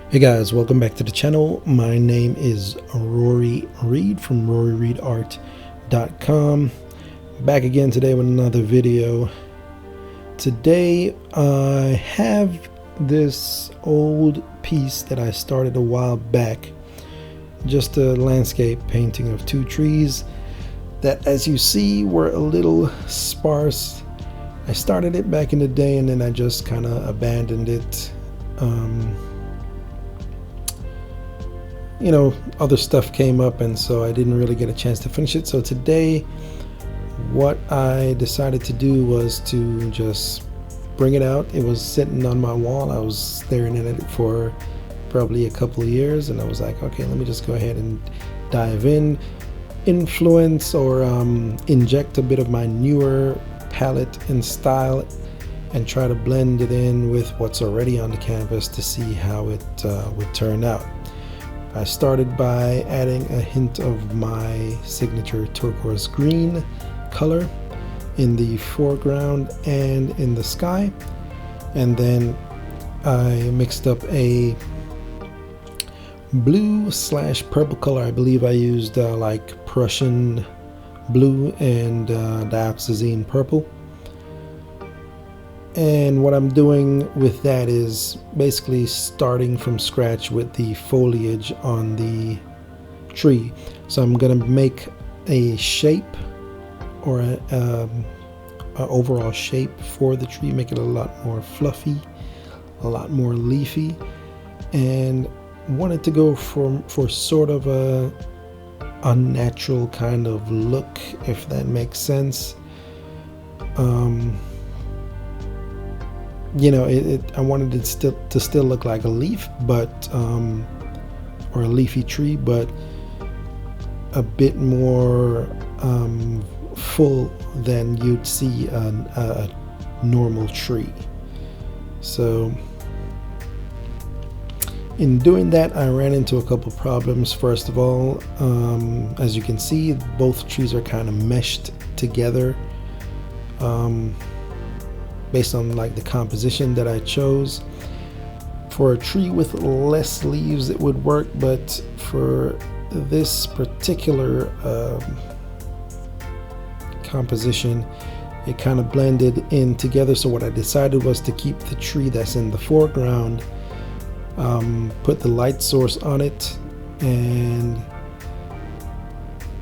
Hey guys, welcome back to the channel. My name is Rory Reid from RoryReidArt.com. Back again today with another video. Today I have this old piece that I started a while back. Just a landscape painting of two trees that, as you see, were a little sparse. I started it back in the day and then I just kind of abandoned it. You know, other stuff came up and so I didn't really get a chance to finish it. So today what I decided to do was to just bring it out. It was sitting on my wall. I was staring at it for probably a couple of years and I was like, okay, let me just go ahead and dive in, influence or inject a bit of my newer palette and style and try to blend it in with what's already on the canvas to see how it would turn out. I started by adding a hint of my signature turquoise green color in the foreground and in the sky, and then I mixed up a blue / purple color. I believe I used like Prussian blue and dioxazine purple. And what I'm doing with that is basically starting from scratch with the foliage on the tree. So I'm gonna make a shape or a overall shape for the tree, make it a lot more fluffy, a lot more leafy, and wanted to go for sort of a unnatural kind of look, if that makes sense. You know, I wanted it to still look like a leaf, but or a leafy tree, but a bit more full than you'd see a normal tree. So in doing that, I ran into a couple problems. First of all, as you can see, both trees are kind of meshed together. Based on like the composition that I chose. For a tree with less leaves it would work, but for this particular composition it kind of blended in together. So what I decided was to keep the tree that's in the foreground, put the light source on it, and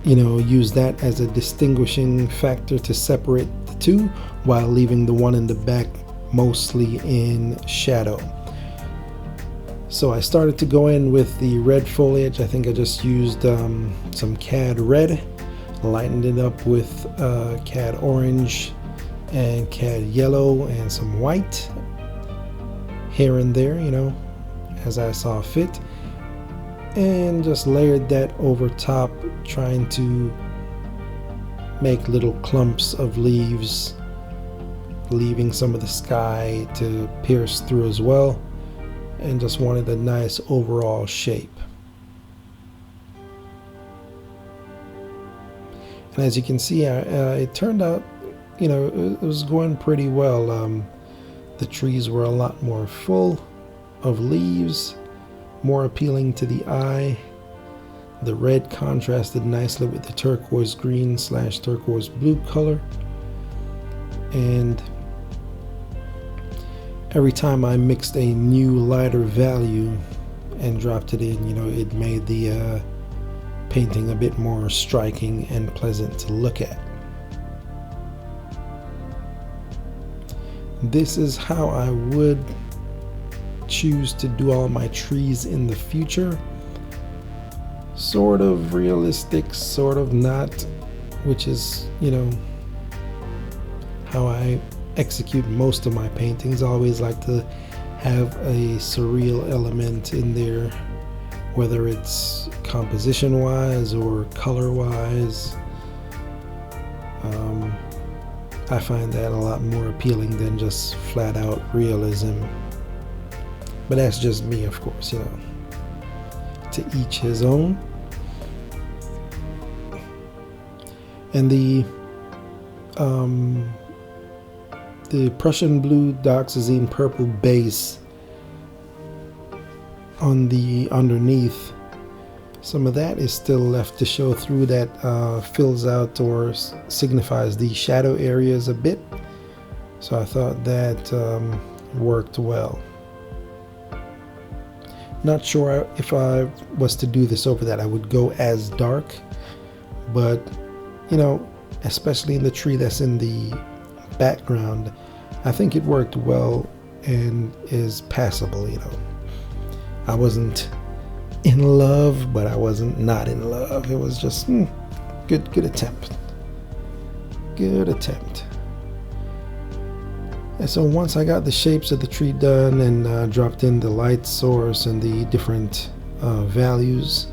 you know, use that as a distinguishing factor to separate the two, while leaving the one in the back mostly in shadow. So I started to go in with the red foliage. I think I just used some cad red, lightened it up with cad orange and cad yellow and some white here and there, you know, as I saw fit, and just layered that over top, trying to make little clumps of leaves, leaving some of the sky to pierce through as well, and just wanted a nice overall shape. And as you can see, it turned out, you know, it was going pretty well. The trees were a lot more full of leaves, more appealing to the eye. The red contrasted nicely with the turquoise green / turquoise blue color, and every time I mixed a new lighter value and dropped it in, you know, it made the painting a bit more striking and pleasant to look at. This is how I would choose to do all my trees in the future. Sort of realistic, sort of not, which is, you know, how I execute most of my paintings. I always like to have a surreal element in there, whether it's composition wise or color wise. I find that a lot more appealing than just flat out realism, but that's just me, of course, you know, to each his own. And the Prussian blue dioxazine purple base on the underneath, some of that is still left to show through, that fills out or signifies the shadow areas a bit. So I thought that worked well. Not sure if I was to do this over that I would go as dark, but you know, especially in the tree that's in the background, I think it worked well and is passable. You know, I wasn't in love, but I wasn't not in love. It was just good attempt. Good attempt. And so once I got the shapes of the tree done and dropped in the light source and the different values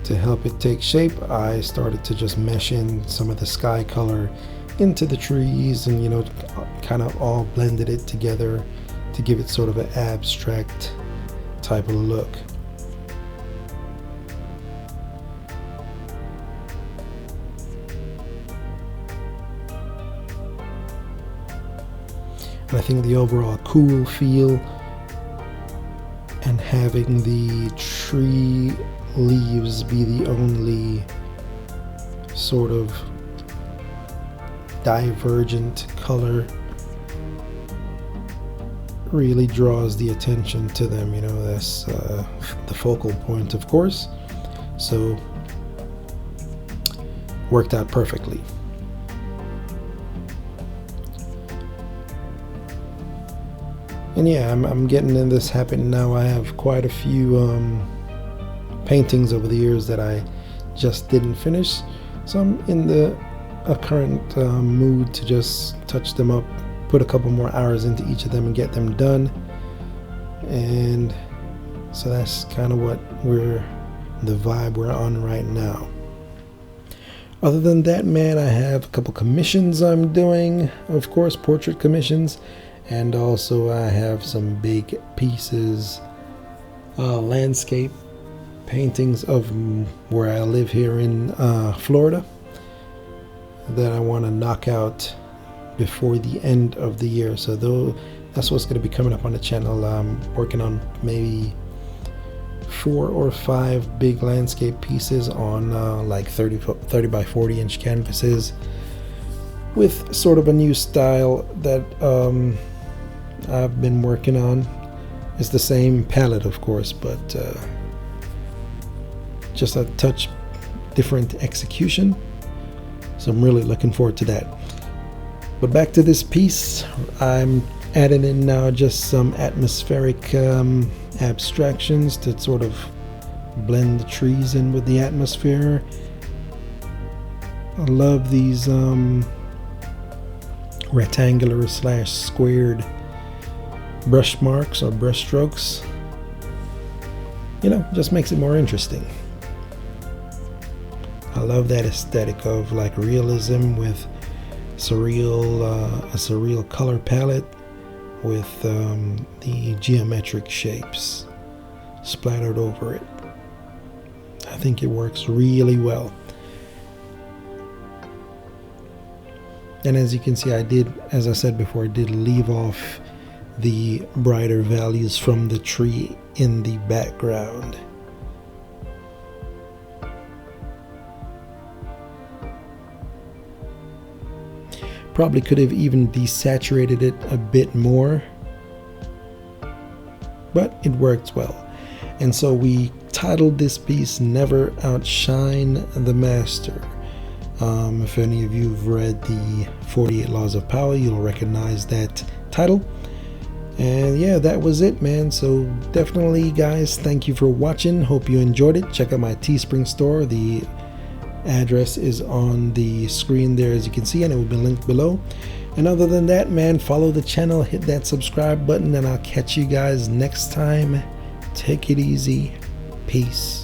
to help it take shape, I started to just mesh in some of the sky color into the trees, and you know, kind of all blended it together to give it sort of an abstract type of look. And I think the overall cool feel and having the tree leaves be the only sort of divergent color really draws the attention to them. You know, that's the focal point, of course. So worked out perfectly. And yeah, I'm getting in this habit now. I have quite a few paintings over the years that I just didn't finish, so I'm in the current mood to just touch them up, put a couple more hours into each of them and get them done. And so that's kind of the vibe we're on right now. Other than that, man, I have a couple commissions I'm doing, of course, portrait commissions. And also I have some big pieces, landscape paintings of where I live here in Florida that I want to knock out before the end of the year. So that's what's going to be coming up on the channel. I'm working on maybe 4 or 5 big landscape pieces on like 30 by 40 inch canvases with sort of a new style that I've been working on. It's the same palette, of course, but just a touch different execution. So I'm really looking forward to that. But back to this piece, I'm adding in now just some atmospheric abstractions to sort of blend the trees in with the atmosphere. I love these rectangular / squared brush marks or brush strokes. You know, just makes it more interesting. I love that aesthetic of like realism with surreal, a surreal color palette with the geometric shapes splattered over it. I think it works really well. And as you can see, I did, as I said before, I did leave off the brighter values from the tree in the background. Probably could have even desaturated it a bit more, but it worked well. And so we titled this piece Never Outshine the Master. If any of you have read the 48 Laws of Power, you'll recognize that title. And yeah, that was it, man. So definitely, guys, thank you for watching. Hope you enjoyed it. Check out my Teespring store. The address is on the screen there, as you can see, and it will be linked below. And other than that, man, follow the channel, hit that subscribe button, and I'll catch you guys next time. Take it easy. Peace.